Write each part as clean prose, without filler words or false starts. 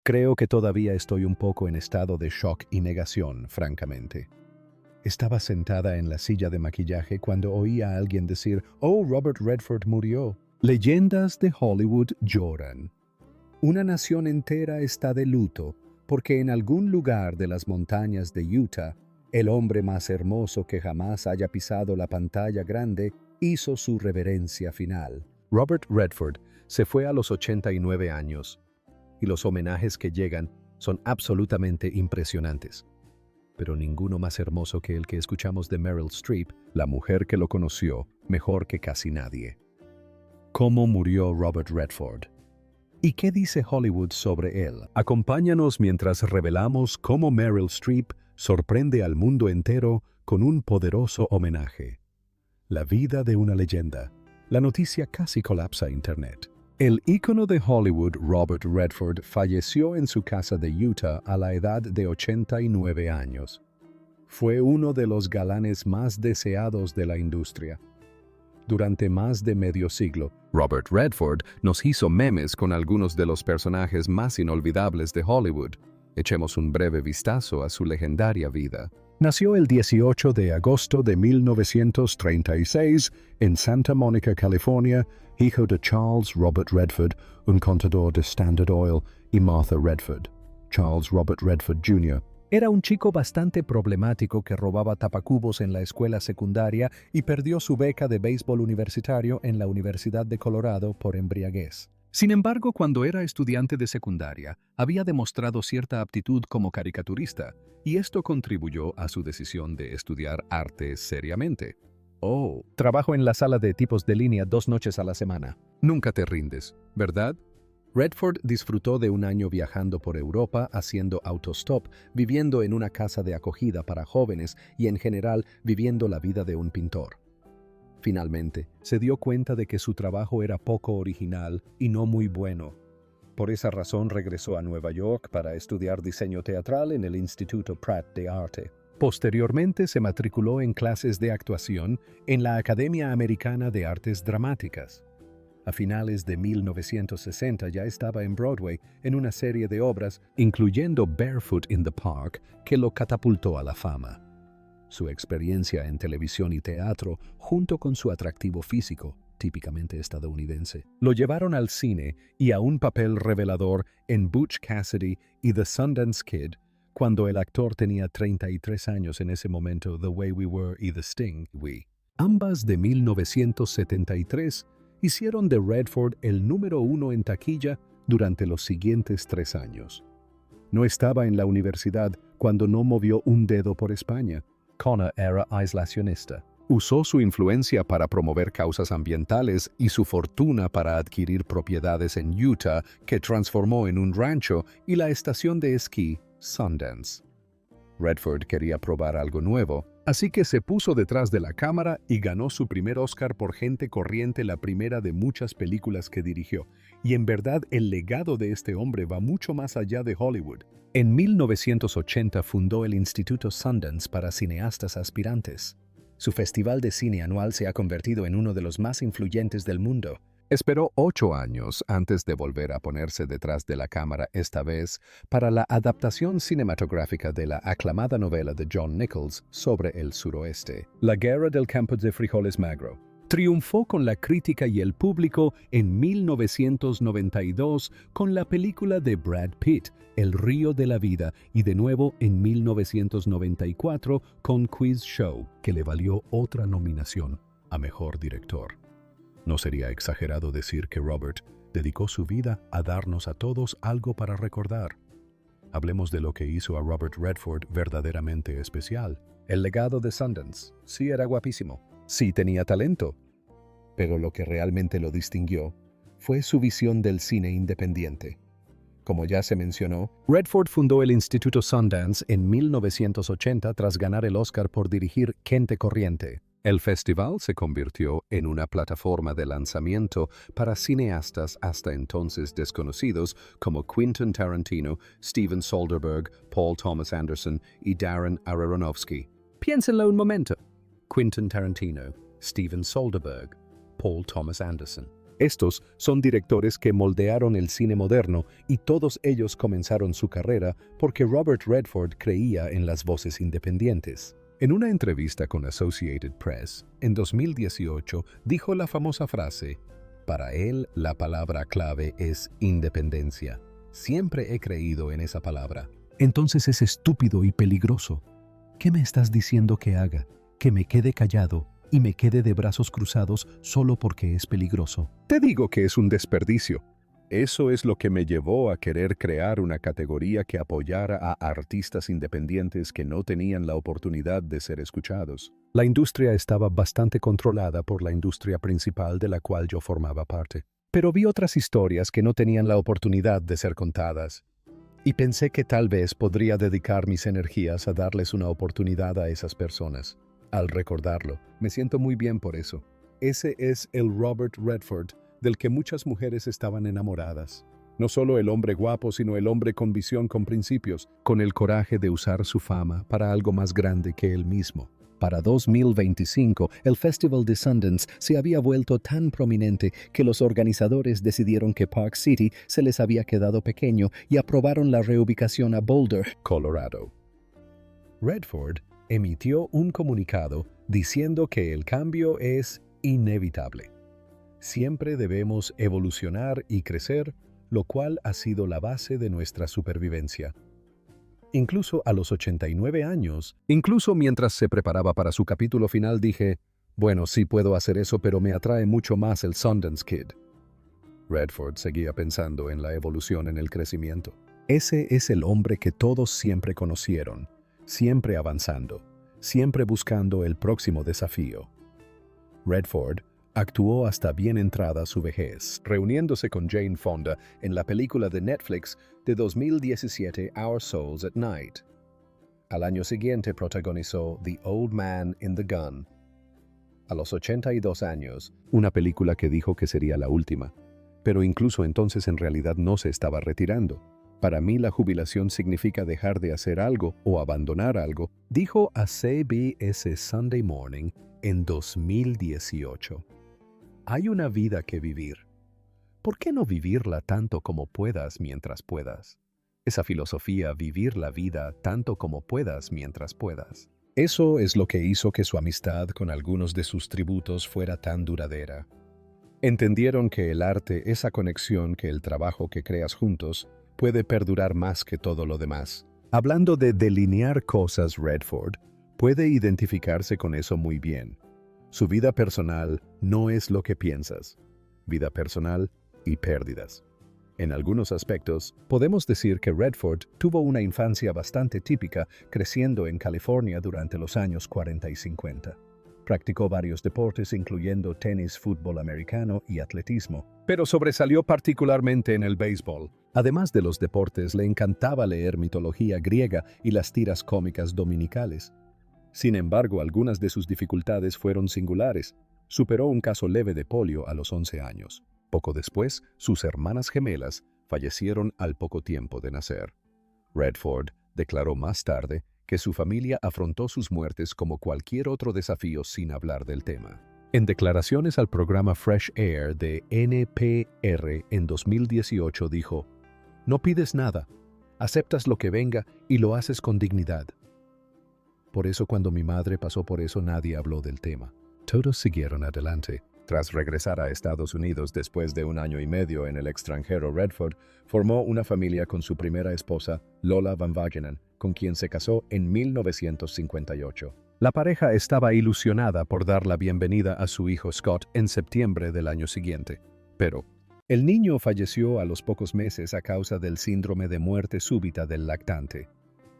Creo que todavía estoy un poco en estado de shock y negación, francamente. Estaba sentada en la silla de maquillaje cuando oí a alguien decir, «Oh, Robert Redford murió». Leyendas de Hollywood lloran. Una nación entera está de luto porque en algún lugar de las montañas de Utah, el hombre más hermoso que jamás haya pisado la pantalla grande hizo su reverencia final. Robert Redford se fue a los 89 años y los homenajes que llegan son absolutamente impresionantes. Pero ninguno más hermoso que el que escuchamos de Meryl Streep, la mujer que lo conoció mejor que casi nadie. ¿Cómo murió Robert Redford? ¿Y qué dice Hollywood sobre él? Acompáñanos mientras revelamos cómo Meryl Streep sorprende al mundo entero con un poderoso homenaje. La vida de una leyenda. La noticia casi colapsa Internet. El ícono de Hollywood, Robert Redford, falleció en su casa de Utah a la edad de 89 años. Fue uno de los galanes más deseados de la industria. Durante más de medio siglo, Robert Redford nos hizo memes con algunos de los personajes más inolvidables de Hollywood. Echemos un breve vistazo a su legendaria vida. Nació el 18 de agosto de 1936 en Santa Mónica, California, hijo de Charles Robert Redford, un contador de Standard Oil, y Martha Redford. Charles Robert Redford Jr. era un chico bastante problemático que robaba tapacubos en la escuela secundaria y perdió su beca de béisbol universitario en la Universidad de Colorado por embriaguez. Sin embargo, cuando era estudiante de secundaria, había demostrado cierta aptitud como caricaturista, y esto contribuyó a su decisión de estudiar arte seriamente. Oh, trabajo en la sala de tipos de línea 2 noches a la semana. Nunca te rindes, ¿verdad? Redford disfrutó de un año viajando por Europa, haciendo autostop, viviendo en una casa de acogida para jóvenes y en general viviendo la vida de un pintor. Finalmente, se dio cuenta de que su trabajo era poco original y no muy bueno. Por esa razón regresó a Nueva York para estudiar diseño teatral en el Instituto Pratt de Arte. Posteriormente se matriculó en clases de actuación en la Academia Americana de Artes Dramáticas. A finales de 1960 ya estaba en Broadway en una serie de obras, incluyendo Barefoot in the Park, que lo catapultó a la fama. Su experiencia en televisión y teatro, junto con su atractivo físico, típicamente estadounidense, lo llevaron al cine y a un papel revelador en Butch Cassidy y The Sundance Kid, cuando el actor tenía 33 años en ese momento, The Way We Were y The Sting, We. Ambas de 1973 hicieron de Redford el número 1 en taquilla durante los siguientes 3 años. No estaba en la universidad cuando no movió un dedo por España. Connor era aislacionista. Usó su influencia para promover causas ambientales y su fortuna para adquirir propiedades en Utah que transformó en un rancho y la estación de esquí Sundance. Redford quería probar algo nuevo, así que se puso detrás de la cámara y ganó su primer Oscar por Gente Corriente, la primera de muchas películas que dirigió. Y en verdad el legado de este hombre va mucho más allá de Hollywood. En 1980 fundó el Instituto Sundance para cineastas aspirantes. Su festival de cine anual se ha convertido en uno de los más influyentes del mundo. Esperó 8 años antes de volver a ponerse detrás de la cámara, esta vez para la adaptación cinematográfica de la aclamada novela de John Nichols sobre el suroeste, La Guerra del Campo de Frijoles Magro. Triunfó con la crítica y el público en 1992 con la película de Brad Pitt, El Río de la Vida, y de nuevo en 1994 con Quiz Show, que le valió otra nominación a Mejor Director. No sería exagerado decir que Robert dedicó su vida a darnos a todos algo para recordar. Hablemos de lo que hizo a Robert Redford verdaderamente especial. El legado de Sundance. Sí, era guapísimo. Sí, tenía talento. Pero lo que realmente lo distinguió fue su visión del cine independiente. Como ya se mencionó, Redford fundó el Instituto Sundance en 1980 tras ganar el Oscar por dirigir Gente Corriente. El festival se convirtió en una plataforma de lanzamiento para cineastas hasta entonces desconocidos como Quentin Tarantino, Steven Soderbergh, Paul Thomas Anderson y Darren Aronofsky. Piénsenlo un momento. Quentin Tarantino, Steven Soderbergh, Paul Thomas Anderson. Estos son directores que moldearon el cine moderno y todos ellos comenzaron su carrera porque Robert Redford creía en las voces independientes. En una entrevista con Associated Press, en 2018, dijo la famosa frase: "Para él, la palabra clave es independencia. Siempre he creído en esa palabra". Entonces es estúpido y peligroso. ¿Qué me estás diciendo que haga? ¿Que me quede callado y me quede de brazos cruzados solo porque es peligroso? Te digo que es un desperdicio. Eso es lo que me llevó a querer crear una categoría que apoyara a artistas independientes que no tenían la oportunidad de ser escuchados. La industria estaba bastante controlada por la industria principal de la cual yo formaba parte. Pero vi otras historias que no tenían la oportunidad de ser contadas. Y pensé que tal vez podría dedicar mis energías a darles una oportunidad a esas personas. Al recordarlo, me siento muy bien por eso. Ese es el Robert Redford del que muchas mujeres estaban enamoradas. No solo el hombre guapo, sino el hombre con visión, con principios, con el coraje de usar su fama para algo más grande que él mismo. Para 2025, el Festival de Sundance se había vuelto tan prominente que los organizadores decidieron que Park City se les había quedado pequeño y aprobaron la reubicación a Boulder, Colorado. Redford emitió un comunicado diciendo que el cambio es inevitable. Siempre debemos evolucionar y crecer, lo cual ha sido la base de nuestra supervivencia. Incluso a los 89 años, incluso mientras se preparaba para su capítulo final, dije: bueno, sí puedo hacer eso, pero me atrae mucho más el Sundance Kid. Redford seguía pensando en la evolución, en el crecimiento. Ese es el hombre que todos siempre conocieron, siempre avanzando, siempre buscando el próximo desafío. Redford actuó hasta bien entrada su vejez, reuniéndose con Jane Fonda en la película de Netflix de 2017 Our Souls at Night. Al año siguiente protagonizó The Old Man in the Gun. A los 82 años, una película que dijo que sería la última, pero incluso entonces en realidad no se estaba retirando. Para mí la jubilación significa dejar de hacer algo o abandonar algo, dijo a CBS Sunday Morning en 2018. Hay una vida que vivir. ¿Por qué no vivirla tanto como puedas mientras puedas? Esa filosofía, vivir la vida tanto como puedas mientras puedas. Eso es lo que hizo que su amistad con algunos de sus tributos fuera tan duradera. Entendieron que el arte, esa conexión, que el trabajo que creas juntos, puede perdurar más que todo lo demás. Hablando de delinear cosas, Redford puede identificarse con eso muy bien. Su vida personal no es lo que piensas. Vida personal y pérdidas. En algunos aspectos, podemos decir que Redford tuvo una infancia bastante típica, creciendo en California durante los años 40 y 50. Practicó varios deportes, incluyendo tenis, fútbol americano y atletismo, pero sobresalió particularmente en el béisbol. Además de los deportes, le encantaba leer mitología griega y las tiras cómicas dominicales. Sin embargo, algunas de sus dificultades fueron singulares. Superó un caso leve de polio a los 11 años. Poco después, sus hermanas gemelas fallecieron al poco tiempo de nacer. Redford declaró más tarde que su familia afrontó sus muertes como cualquier otro desafío sin hablar del tema. En declaraciones al programa Fresh Air de NPR en 2018 dijo: "No pides nada, aceptas lo que venga y lo haces con dignidad". Por eso cuando mi madre pasó por eso nadie habló del tema. Todos siguieron adelante. Tras regresar a Estados Unidos después de 1 año y medio en el extranjero, Redford formó una familia con su primera esposa, Lola Van Wagenen, con quien se casó en 1958. La pareja estaba ilusionada por dar la bienvenida a su hijo Scott en septiembre del año siguiente. Pero el niño falleció a los pocos meses a causa del síndrome de muerte súbita del lactante.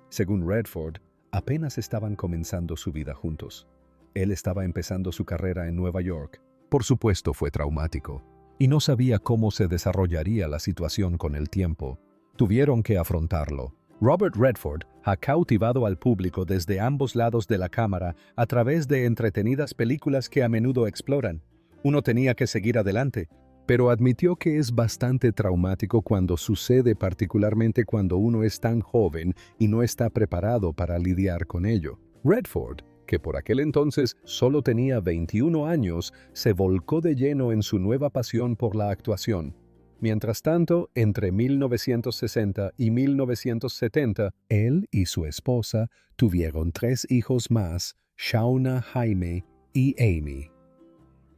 Según Redford, apenas estaban comenzando su vida juntos. Él estaba empezando su carrera en Nueva York. Por supuesto fue traumático, y no sabía cómo se desarrollaría la situación con el tiempo. Tuvieron que afrontarlo. Robert Redford ha cautivado al público desde ambos lados de la cámara a través de entretenidas películas que a menudo exploran. Uno tenía que seguir adelante, pero admitió que es bastante traumático cuando sucede, particularmente cuando uno es tan joven y no está preparado para lidiar con ello. Redford que por aquel entonces solo tenía 21 años, se volcó de lleno en su nueva pasión por la actuación. Mientras tanto, entre 1960 y 1970, él y su esposa tuvieron 3 hijos más, Shauna, Jaime y Amy.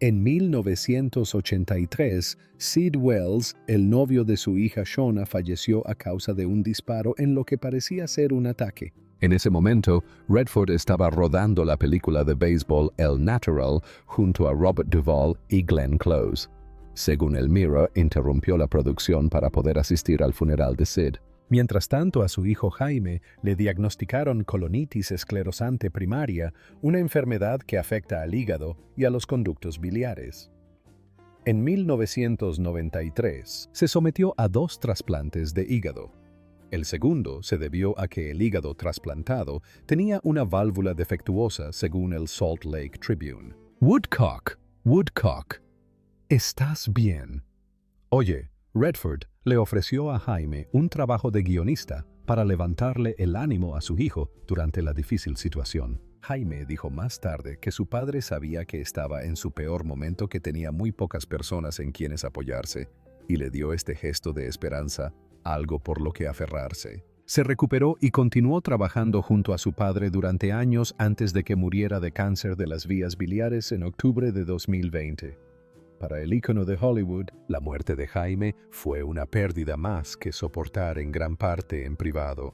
En 1983, Sid Wells, el novio de su hija Shauna, falleció a causa de un disparo en lo que parecía ser un ataque. En ese momento, Redford estaba rodando la película de béisbol El Natural junto a Robert Duvall y Glenn Close. Según el Mirror, interrumpió la producción para poder asistir al funeral de Sid. Mientras tanto, a su hijo Jaime le diagnosticaron colonitis esclerosante primaria, una enfermedad que afecta al hígado y a los conductos biliares. En 1993, se sometió a 2 trasplantes de hígado. El segundo se debió a que el hígado trasplantado tenía una válvula defectuosa, según el Salt Lake Tribune. Woodcock, ¿estás bien? Oye, Redford le ofreció a Jaime un trabajo de guionista para levantarle el ánimo a su hijo durante la difícil situación. Jaime dijo más tarde que su padre sabía que estaba en su peor momento, que tenía muy pocas personas en quienes apoyarse, y le dio este gesto de esperanza, algo por lo que aferrarse. Se recuperó y continuó trabajando junto a su padre durante años antes de que muriera de cáncer de las vías biliares en octubre de 2020. Para el ícono de Hollywood, la muerte de Jaime fue una pérdida más que soportar en gran parte en privado.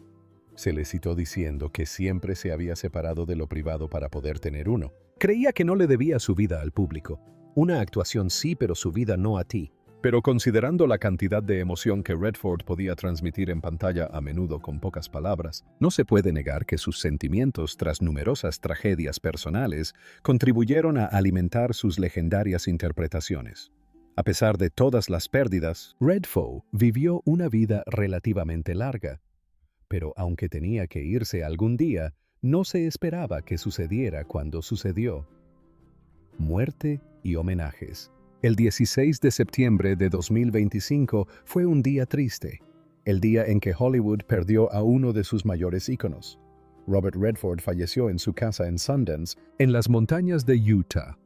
Se le citó diciendo que siempre se había separado de lo privado para poder tener uno. Creía que no le debía su vida al público. Una actuación sí, pero su vida no a ti. Pero considerando la cantidad de emoción que Redford podía transmitir en pantalla, a menudo con pocas palabras, no se puede negar que sus sentimientos, tras numerosas tragedias personales, contribuyeron a alimentar sus legendarias interpretaciones. A pesar de todas las pérdidas, Redford vivió una vida relativamente larga. Pero aunque tenía que irse algún día, no se esperaba que sucediera cuando sucedió. Muerte y homenajes. El 16 de septiembre de 2025 fue un día triste, el día en que Hollywood perdió a uno de sus mayores íconos. Robert Redford falleció en su casa en Sundance, en las montañas de Utah.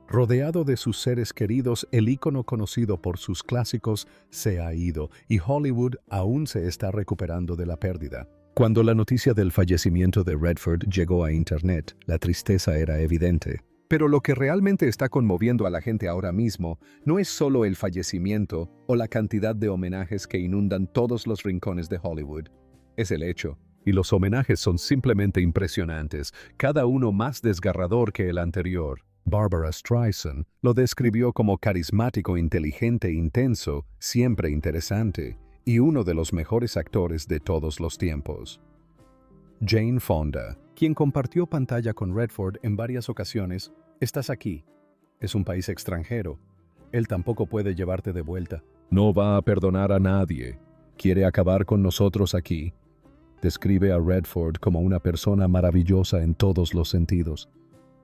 Rodeado de sus seres queridos, el ícono conocido por sus clásicos se ha ido y Hollywood aún se está recuperando de la pérdida. Cuando la noticia del fallecimiento de Redford llegó a Internet, la tristeza era evidente. Pero lo que realmente está conmoviendo a la gente ahora mismo no es solo el fallecimiento o la cantidad de homenajes que inundan todos los rincones de Hollywood. Es el hecho. Y los homenajes son simplemente impresionantes, cada uno más desgarrador que el anterior. Barbara Streisand lo describió como carismático, inteligente, intenso, siempre interesante, y uno de los mejores actores de todos los tiempos. Jane Fonda, quien compartió pantalla con Redford en varias ocasiones, estás aquí. Es un país extranjero. Él tampoco puede llevarte de vuelta. No va a perdonar a nadie. Quiere acabar con nosotros aquí. Describe a Redford como una persona maravillosa en todos los sentidos.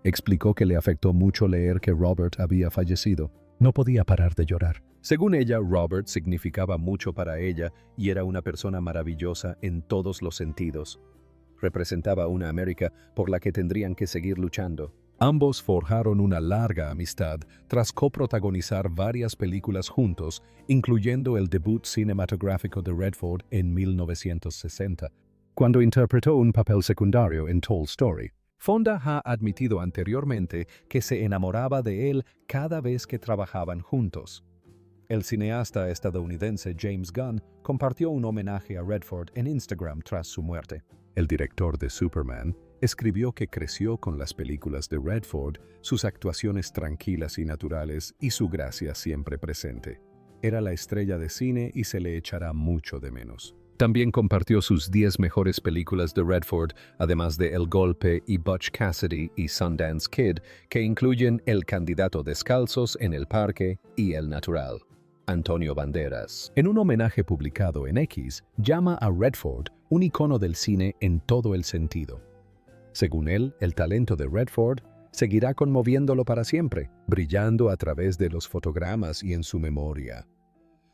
Explicó que le afectó mucho leer que Robert había fallecido. No podía parar de llorar. Según ella, Robert significaba mucho para ella y era una persona maravillosa en todos los sentidos. Representaba una América por la que tendrían que seguir luchando. Ambos forjaron una larga amistad tras coprotagonizar varias películas juntos, incluyendo el debut cinematográfico de Redford en 1960, cuando interpretó un papel secundario en Tall Story. Fonda ha admitido anteriormente que se enamoraba de él cada vez que trabajaban juntos. El cineasta estadounidense James Gunn compartió un homenaje a Redford en Instagram tras su muerte. El director de Superman escribió que creció con las películas de Redford, sus actuaciones tranquilas y naturales y su gracia siempre presente. Era la estrella de cine y se le echará mucho de menos. También compartió sus 10 mejores películas de Redford, además de El Golpe y Butch Cassidy y Sundance Kid, que incluyen El candidato descalzos en el parque y El natural. Antonio Banderas, en un homenaje publicado en X, llama a Redford un icono del cine en todo el sentido. Según él, el talento de Redford seguirá conmoviéndolo para siempre, brillando a través de los fotogramas y en su memoria.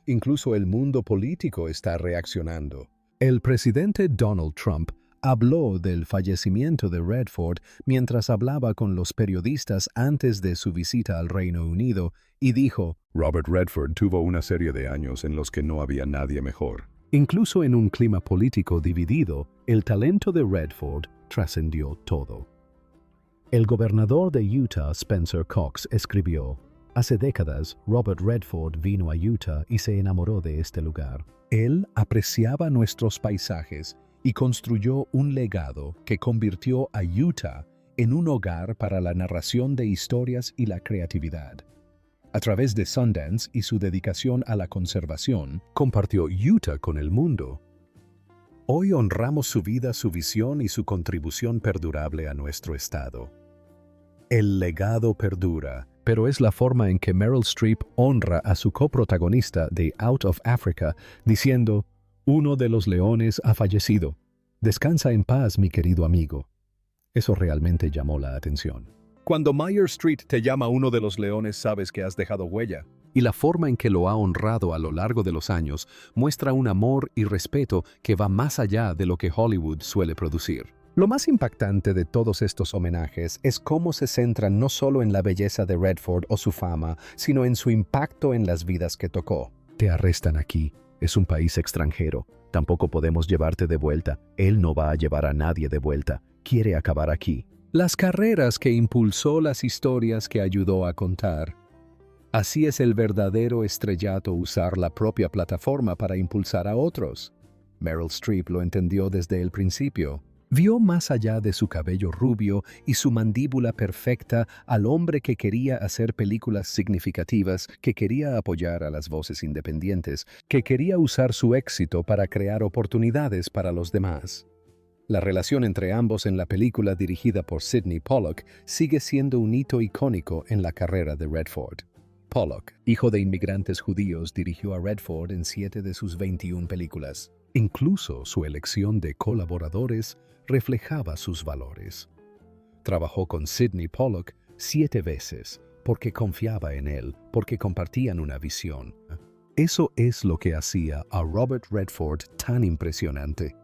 Incluso el mundo político está reaccionando. El presidente Donald Trump habló del fallecimiento de Redford mientras hablaba con los periodistas antes de su visita al Reino Unido y dijo: Robert Redford tuvo una serie de años en los que no había nadie mejor. incluso en un clima político dividido, el talento de Redford trascendió todo. El gobernador de Utah, Spencer Cox, escribió: hace décadas, Robert Redford vino a Utah y se enamoró de este lugar. Él apreciaba nuestros paisajes y construyó un legado que convirtió a Utah en un hogar para la narración de historias y la creatividad. A través de Sundance y su dedicación a la conservación, compartió Utah con el mundo. Hoy honramos su vida, su visión y su contribución perdurable a nuestro estado. El legado perdura, pero es la forma en que Meryl Streep honra a su coprotagonista de Out of Africa, diciendo: uno de los leones ha fallecido. Descansa en paz, mi querido amigo. Eso realmente llamó la atención. Cuando Meryl Streep te llama uno de los leones, sabes que has dejado huella. Y la forma en que lo ha honrado a lo largo de los años muestra un amor y respeto que va más allá de lo que Hollywood suele producir. Lo más impactante de todos estos homenajes es cómo se centran no solo en la belleza de Redford o su fama, sino en su impacto en las vidas que tocó. Te arrestan aquí. Es un país extranjero. Tampoco podemos llevarte de vuelta. Él no va a llevar a nadie de vuelta. Quiere acabar aquí. Las carreras que impulsó, las historias que ayudó a contar. Así es el verdadero estrellato, usar la propia plataforma para impulsar a otros. Meryl Streep lo entendió desde el principio. Vio más allá de su cabello rubio y su mandíbula perfecta al hombre que quería hacer películas significativas, que quería apoyar a las voces independientes, que quería usar su éxito para crear oportunidades para los demás. La relación entre ambos en la película dirigida por Sydney Pollack sigue siendo un hito icónico en la carrera de Redford. Pollack, hijo de inmigrantes judíos, dirigió a Redford en 7 de sus 21 películas. Incluso su elección de colaboradores reflejaba sus valores. Trabajó con Sydney Pollack 7 veces, porque confiaba en él, porque compartían una visión. Eso es lo que hacía a Robert Redford tan impresionante.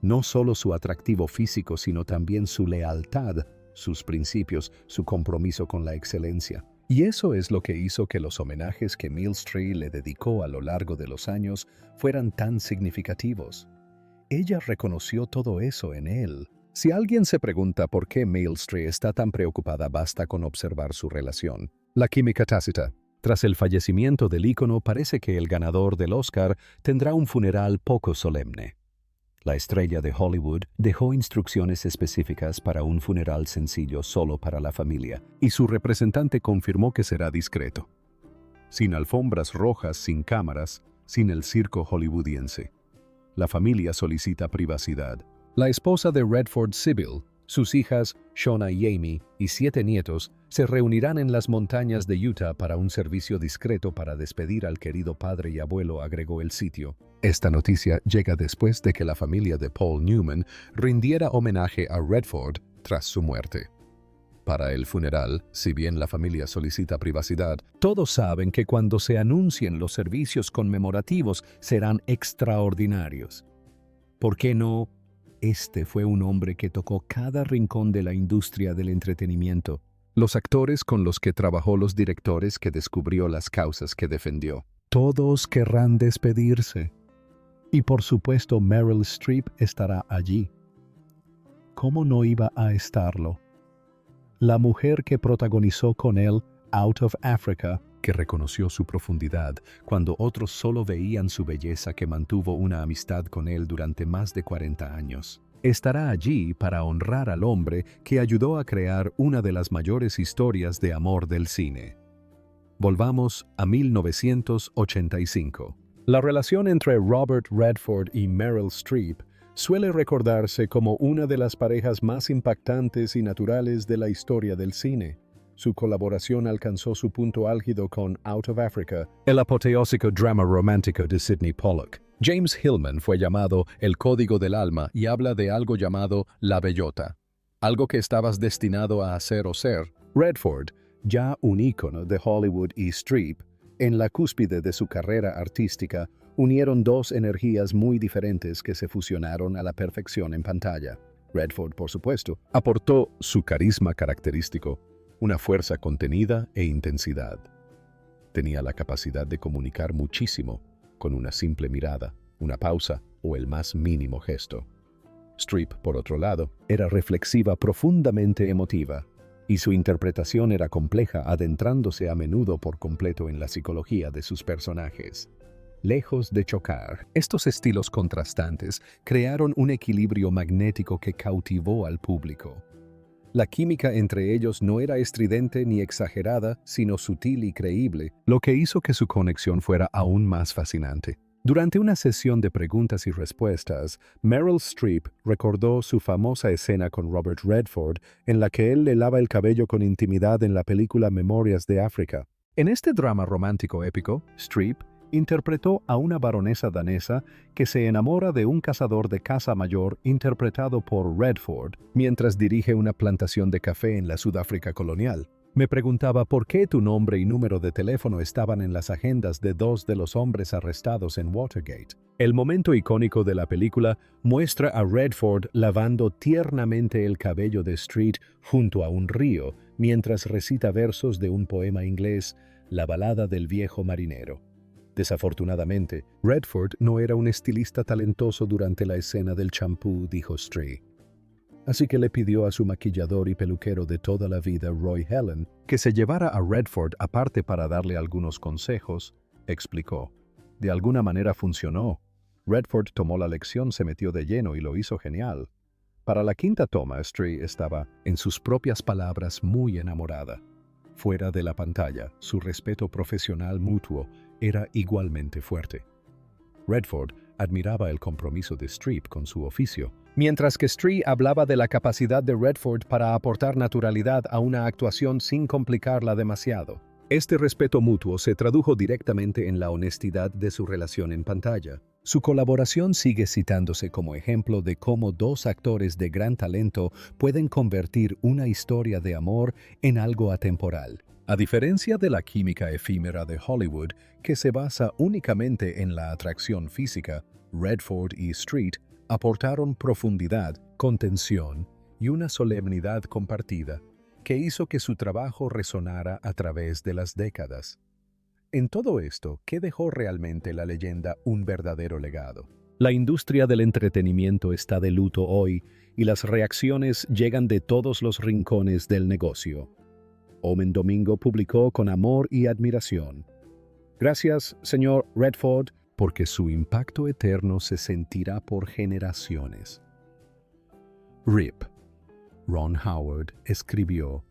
No solo su atractivo físico, sino también su lealtad, sus principios, su compromiso con la excelencia. Y eso es lo que hizo que los homenajes que Meryl Streep le dedicó a lo largo de los años fueran tan significativos. Ella reconoció todo eso en él. Si alguien se pregunta por qué Meryl Streep está tan preocupada, basta con observar su relación. La química tácita. Tras el fallecimiento del ícono, parece que el ganador del Oscar tendrá un funeral poco solemne. La estrella de Hollywood dejó instrucciones específicas para un funeral sencillo solo para la familia, y su representante confirmó que será discreto. Sin alfombras rojas, sin cámaras, sin el circo hollywoodiense. La familia solicita privacidad. La esposa de Redford, Sybil, sus hijas, Shona y Amy, y 7 nietos, se reunirán en las montañas de Utah para un servicio discreto para despedir al querido padre y abuelo, agregó el sitio. Esta noticia llega después de que la familia de Paul Newman rindiera homenaje a Redford tras su muerte. Para el funeral, si bien la familia solicita privacidad, todos saben que cuando se anuncien los servicios conmemorativos serán extraordinarios. ¿Por qué no? Este fue un hombre que tocó cada rincón de la industria del entretenimiento. Los actores con los que trabajó, los directores que descubrió, las causas que defendió. Todos querrán despedirse. Y por supuesto Meryl Streep estará allí. ¿Cómo no iba a estarlo? La mujer que protagonizó con él Out of Africa, que reconoció su profundidad cuando otros solo veían su belleza, que mantuvo una amistad con él durante más de 40 años. Estará allí para honrar al hombre que ayudó a crear una de las mayores historias de amor del cine. Volvamos a 1985. La relación entre Robert Redford y Meryl Streep suele recordarse como una de las parejas más impactantes y naturales de la historia del cine. Su colaboración alcanzó su punto álgido con Out of Africa, el apoteósico drama romántico de Sydney Pollack. James Hillman fue llamado el código del alma y habla de algo llamado la bellota, algo que estabas destinado a hacer o ser. Redford, ya un ícono de Hollywood, y Streep, en la cúspide de su carrera artística, unieron dos energías muy diferentes que se fusionaron a la perfección en pantalla. Redford, por supuesto, Aportó su carisma característico, una fuerza contenida e intensidad. Tenía la capacidad de comunicar muchísimo con una simple mirada, una pausa o el más mínimo gesto. Streep, por otro lado, era reflexiva, profundamente emotiva, y su interpretación era compleja, adentrándose a menudo por completo en la psicología de sus personajes. Lejos de chocar, estos estilos contrastantes crearon un equilibrio magnético que cautivó al público. La química entre ellos no era estridente ni exagerada, sino sutil y creíble, lo que hizo que su conexión fuera aún más fascinante. Durante una sesión de preguntas y respuestas, Meryl Streep recordó su famosa escena con Robert Redford, en la que él le lava el cabello con intimidad en la película Memorias de África. En este drama romántico épico, Streep interpretó a una baronesa danesa que se enamora de un cazador de caza mayor interpretado por Redford mientras dirige una plantación de café en la Sudáfrica colonial. Me preguntaba por qué tu nombre y número de teléfono estaban en las agendas de dos de los hombres arrestados en Watergate. El momento icónico de la película muestra a Redford lavando tiernamente el cabello de Streep junto a un río mientras recita versos de un poema inglés, La balada del viejo marinero. Desafortunadamente, Redford no era un estilista talentoso durante la escena del champú, dijo Streep. Así que le pidió a su maquillador y peluquero de toda la vida, Roy Helen, que se llevara a Redford aparte para darle algunos consejos, explicó. De alguna manera funcionó. Redford tomó la lección, se metió de lleno y lo hizo genial. Para la quinta toma, Streep estaba, en sus propias palabras, muy enamorada. Fuera de la pantalla, su respeto profesional mutuo era igualmente fuerte. Redford admiraba el compromiso de Streep con su oficio, mientras que Streep hablaba de la capacidad de Redford para aportar naturalidad a una actuación sin complicarla demasiado. Este respeto mutuo se tradujo directamente en la honestidad de su relación en pantalla. Su colaboración sigue citándose como ejemplo de cómo dos actores de gran talento pueden convertir una historia de amor en algo atemporal. A diferencia de la química efímera de Hollywood, que se basa únicamente en la atracción física, Redford y Streep aportaron profundidad, contención y una solemnidad compartida que hizo que su trabajo resonara a través de las décadas. En todo esto, ¿qué dejó realmente la leyenda un verdadero legado? La industria del entretenimiento está de luto hoy y las reacciones llegan de todos los rincones del negocio. Omen Domingo publicó con amor y admiración. Gracias, señor Redford, porque su impacto eterno se sentirá por generaciones. RIP. Ron Howard escribió: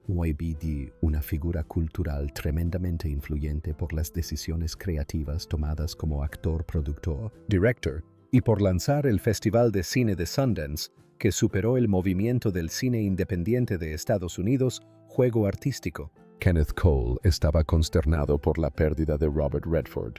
YBD, una figura cultural tremendamente influyente por las decisiones creativas tomadas como actor, productor, director, y por lanzar el Festival de Cine de Sundance, que superó el movimiento del cine independiente de Estados Unidos, juego artístico. Kenneth Cole estaba consternado por la pérdida de Robert Redford,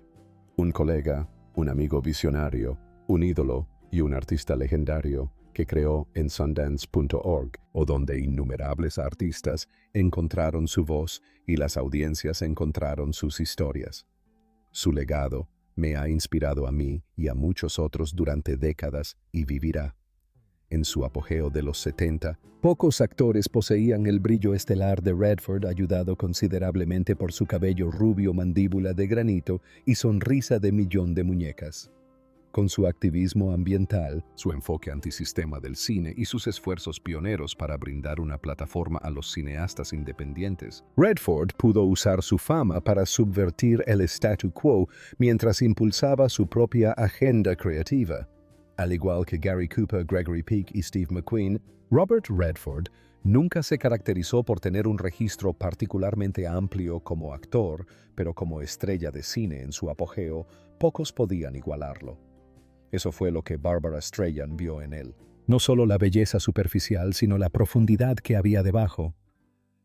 un colega, un amigo visionario, un ídolo y un artista legendario que creó en Sundance.org, o donde innumerables artistas encontraron su voz y las audiencias encontraron sus historias. Su legado me ha inspirado a mí y a muchos otros durante décadas y vivirá. En su apogeo de los 70, pocos actores poseían el brillo estelar de Redford, ayudado considerablemente por su cabello rubio, mandíbula de granito y sonrisa de millón de muñecas. Con su activismo ambiental, su enfoque antisistema del cine y sus esfuerzos pioneros para brindar una plataforma a los cineastas independientes, Redford pudo usar su fama para subvertir el statu quo mientras impulsaba su propia agenda creativa. Al igual que Gary Cooper, Gregory Peck y Steve McQueen, Robert Redford nunca se caracterizó por tener un registro particularmente amplio como actor, pero como estrella de cine en su apogeo, pocos podían igualarlo. Eso fue lo que Barbara Streisand vio en él. No solo la belleza superficial, sino la profundidad que había debajo.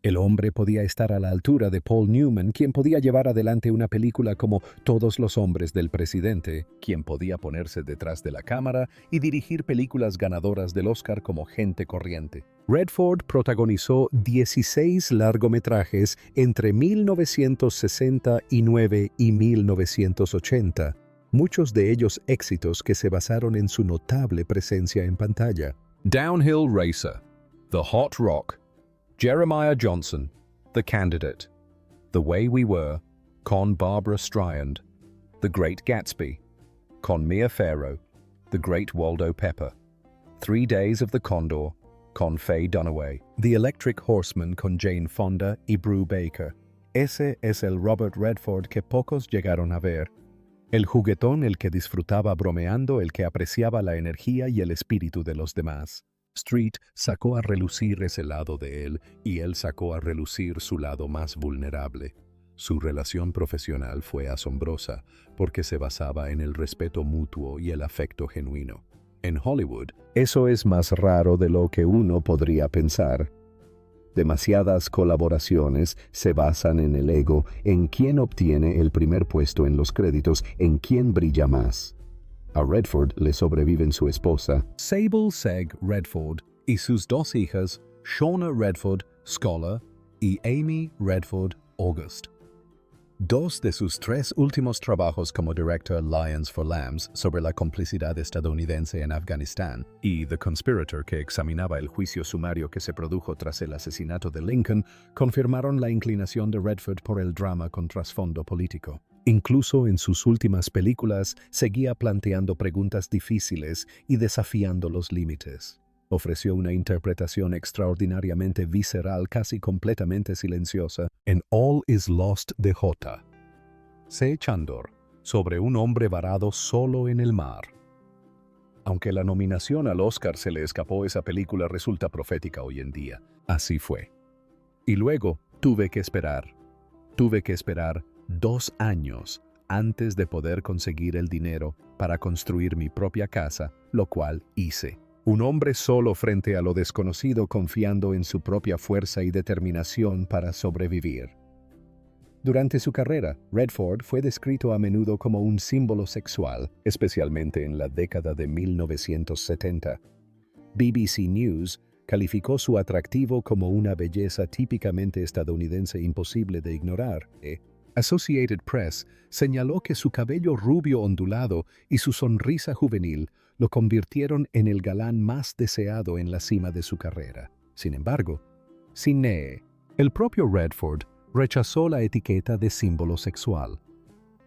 El hombre podía estar a la altura de Paul Newman, quien podía llevar adelante una película como Todos los hombres del presidente, quien podía ponerse detrás de la cámara y dirigir películas ganadoras del Oscar como Gente corriente. Redford protagonizó 16 largometrajes entre 1969 y 1980, muchos de ellos éxitos que se basaron en su notable presencia en pantalla. Downhill Racer, The Hot Rock, Jeremiah Johnson, The Candidate, The Way We Were, con Barbara Streisand, The Great Gatsby, con Mia Farrow, The Great Waldo Pepper, 3 Days of the Condor, con Faye Dunaway, The Electric Horseman con Jane Fonda y Brew Baker. Ese es el Robert Redford que pocos llegaron a ver. El juguetón, el que disfrutaba bromeando, el que apreciaba la energía y el espíritu de los demás. Street sacó a relucir ese lado de él y él sacó a relucir su lado más vulnerable. Su relación profesional fue asombrosa porque se basaba en el respeto mutuo y el afecto genuino. En Hollywood, eso es más raro de lo que uno podría pensar. Demasiadas colaboraciones se basan en el ego, en quién obtiene el primer puesto en los créditos, en quién brilla más. A Redford le sobreviven su esposa, Sable Seg Redford, y sus 2 hijas, Shauna Redford, Scholar, y Amy Redford, August. 2 de sus 3 últimos trabajos como director, Lions for Lambs, sobre la complicidad estadounidense en Afganistán, y The Conspirator, que examinaba el juicio sumario que se produjo tras el asesinato de Lincoln, confirmaron la inclinación de Redford por el drama con trasfondo político. Incluso en sus últimas películas, seguía planteando preguntas difíciles y desafiando los límites. Ofreció una interpretación extraordinariamente visceral, casi completamente silenciosa, en All Is Lost de J. C. Chandor, sobre un hombre varado solo en el mar. Aunque la nominación al Oscar se le escapó, esa película resulta profética hoy en día. Así fue. Y luego tuve que esperar 2 años antes de poder conseguir el dinero para construir mi propia casa, lo cual hice. Un hombre solo frente a lo desconocido, confiando en su propia fuerza y determinación para sobrevivir. Durante su carrera, Redford fue descrito a menudo como un símbolo sexual, especialmente en la década de 1970. BBC News calificó su atractivo como una belleza típicamente estadounidense imposible de ignorar. Associated Press señaló que su cabello rubio ondulado y su sonrisa juvenil lo convirtieron en el galán más deseado en la cima de su carrera. Sin embargo, el propio Redford rechazó la etiqueta de símbolo sexual.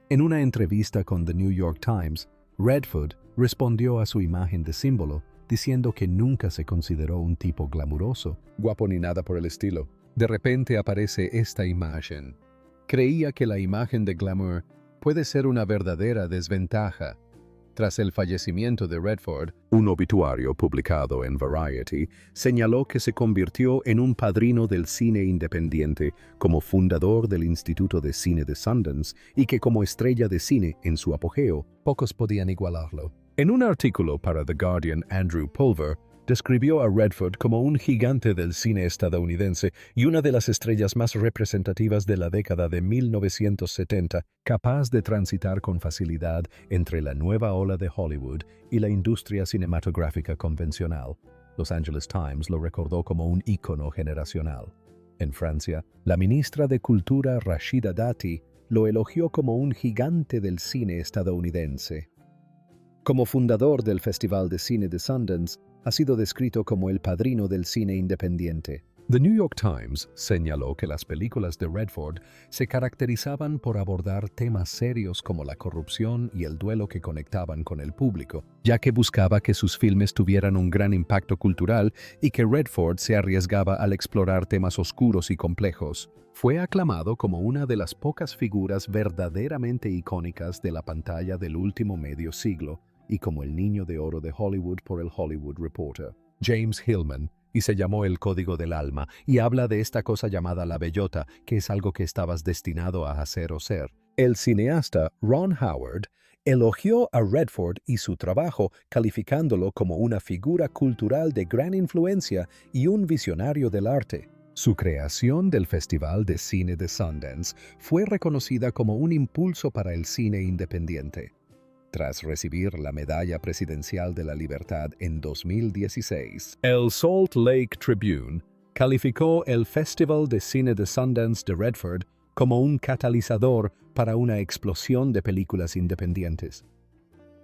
En una entrevista con The New York Times, Redford respondió a su imagen de símbolo, diciendo que nunca se consideró un tipo glamuroso, guapo ni nada por el estilo. De repente aparece esta imagen. Creía que la imagen de glamour puede ser una verdadera desventaja. Tras el fallecimiento de Redford, un obituario publicado en Variety señaló que se convirtió en un padrino del cine independiente como fundador del Instituto de Cine de Sundance y que como estrella de cine en su apogeo, pocos podían igualarlo. En un artículo para The Guardian, Andrew Pulver describió a Redford como un gigante del cine estadounidense y una de las estrellas más representativas de la década de 1970, capaz de transitar con facilidad entre la nueva ola de Hollywood y la industria cinematográfica convencional. Los Angeles Times lo recordó como un ícono generacional. En Francia, la ministra de Cultura Rachida Dati lo elogió como un gigante del cine estadounidense. Como fundador del Festival de Cine de Sundance, ha sido descrito como el padrino del cine independiente. The New York Times señaló que las películas de Redford se caracterizaban por abordar temas serios como la corrupción y el duelo que conectaban con el público, ya que buscaba que sus filmes tuvieran un gran impacto cultural y que Redford se arriesgaba al explorar temas oscuros y complejos. Fue aclamado como una de las pocas figuras verdaderamente icónicas de la pantalla del último medio siglo, y como el niño de oro de Hollywood por el Hollywood Reporter. James Hillman, y se llamó El Código del Alma, y habla de esta cosa llamada la bellota, que es algo que estabas destinado a hacer o ser. El cineasta Ron Howard elogió a Redford y su trabajo, calificándolo como una figura cultural de gran influencia y un visionario del arte. Su creación del Festival de Cine de Sundance fue reconocida como un impulso para el cine independiente. Tras recibir la Medalla Presidencial de la Libertad en 2016, el Salt Lake Tribune calificó el Festival de Cine de Sundance de Redford como un catalizador para una explosión de películas independientes.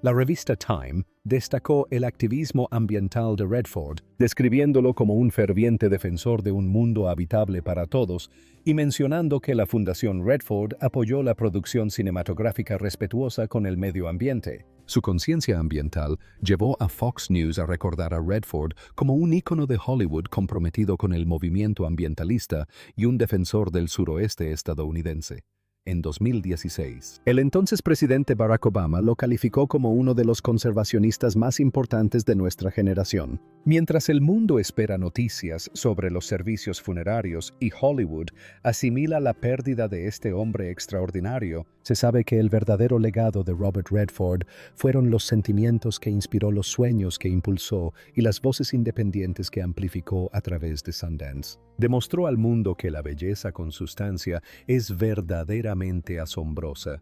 La revista Time destacó el activismo ambiental de Redford, describiéndolo como un ferviente defensor de un mundo habitable para todos y mencionando que la Fundación Redford apoyó la producción cinematográfica respetuosa con el medio ambiente. Su conciencia ambiental llevó a Fox News a recordar a Redford como un ícono de Hollywood comprometido con el movimiento ambientalista y un defensor del suroeste estadounidense. En 2016, el entonces presidente Barack Obama lo calificó como uno de los conservacionistas más importantes de nuestra generación. Mientras el mundo espera noticias sobre los servicios funerarios y Hollywood asimila la pérdida de este hombre extraordinario, se sabe que el verdadero legado de Robert Redford fueron los sentimientos que inspiró, los sueños que impulsó y las voces independientes que amplificó a través de Sundance. Demostró al mundo que la belleza con sustancia es verdaderamente asombrosa,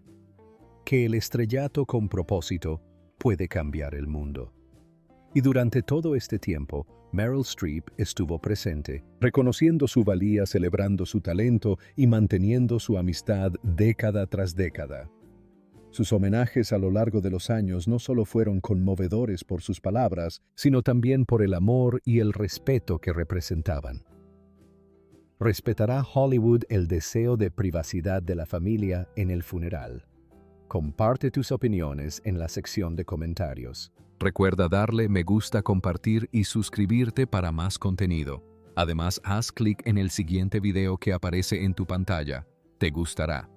que el estrellato con propósito puede cambiar el mundo. Y durante todo este tiempo, Meryl Streep estuvo presente, reconociendo su valía, celebrando su talento y manteniendo su amistad década tras década. Sus homenajes a lo largo de los años no solo fueron conmovedores por sus palabras, sino también por el amor y el respeto que representaban. ¿Respetará Hollywood el deseo de privacidad de la familia en el funeral? Comparte tus opiniones en la sección de comentarios. Recuerda darle me gusta, compartir y suscribirte para más contenido. Además, haz clic en el siguiente video que aparece en tu pantalla. Te gustará.